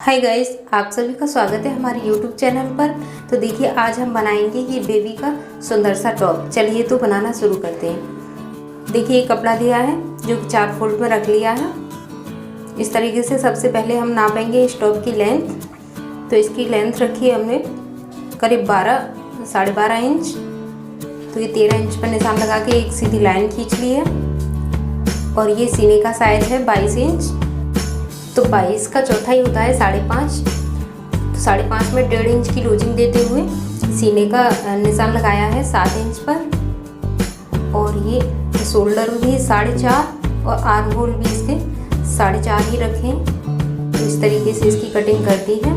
Hi guys, आप सभी का स्वागत है हमारे यूट्यूब चैनल पर। तो देखिए आज हम बनाएंगे ये बेबी का सुंदर सा टॉप। चलिए तो बनाना शुरू करते हैं। देखिए एक कपड़ा लिया है जो कि 4 फोल्ड में रख लिया है। इस तरीके से सबसे पहले हम नापेंगे इस टॉप की लेंथ। तो इसकी लेंथ रखी है हमने करीब 12.5 इंच। तो ये 13 इंच पर निशान लगा के एक सीधी लाइन खींच ली है। और ये सीने का साइज है 22 इंच। तो 22 का चौथाई होता है 5.5। तो 5.5 में 1.5 इंच की लूजिंग देते हुए सीने का निशान लगाया है 7 इंच पर। और ये शोल्डर भी 4.5 और आर्म होल भी इसके 4.5 ही रखें। तो इस तरीके से इसकी कटिंग करती है।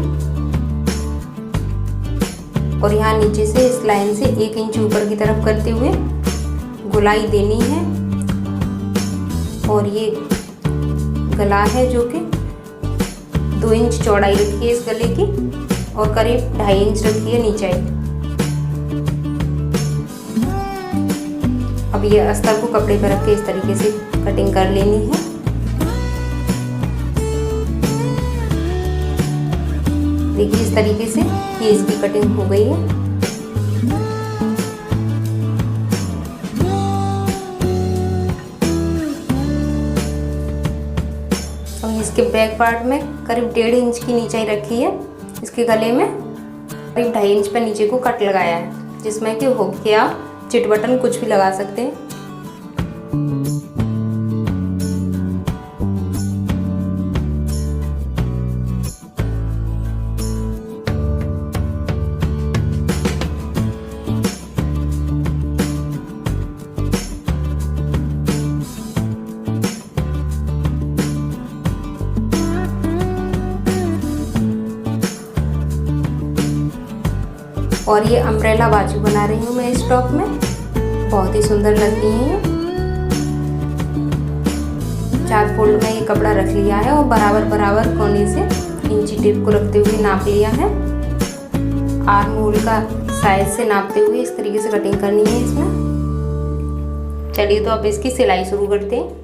और यहाँ नीचे से इस लाइन से 1 इंच ऊपर की तरफ करते हुए गोलाई देनी है। और ये गला है जो कि 2 इंच चौड़ाई रखी है इस गले की और करीब 2.5 इंच रखी है नीचाई। अब ये अस्तर को कपड़े पर रख के इस तरीके से कटिंग कर लेनी है। देखिए इस तरीके से ये इसकी कटिंग हो गई है। इसके बैक पार्ट में करीब 1.5 इंच की नीचाई रखी है। इसके गले में करीब 2.5 इंच पर नीचे को कट लगाया है, जिसमें कि हुक या चिट बटन कुछ भी लगा सकते हैं। और ये अम्ब्रेला बाजू बना रही हूँ मैं इस टॉप में। बहुत ही सुंदर लगती है। 4 फोल्ड में ये कपड़ा रख लिया है और बराबर कोने से इंची टेप को रखते हुए नाप लिया है। आर्म होल का साइज से नापते हुए इस तरीके से कटिंग करनी है इसमें। चलिए तो अब इसकी सिलाई शुरू करते हैं।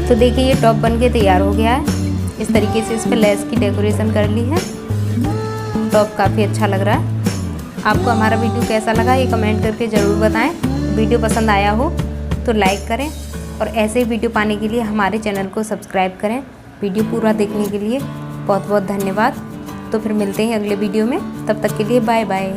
तो देखिए ये टॉप बन के तैयार हो गया है। इस तरीके से इस पर लेस की डेकोरेशन कर ली है। टॉप काफ़ी अच्छा लग रहा है। आपको हमारा वीडियो कैसा लगा ये कमेंट करके ज़रूर बताएं। वीडियो पसंद आया हो तो लाइक करें और ऐसे ही वीडियो पाने के लिए हमारे चैनल को सब्सक्राइब करें। वीडियो पूरा देखने के लिए बहुत बहुत धन्यवाद। तो फिर मिलते हैं अगले वीडियो में, तब तक के लिए बाय बाय।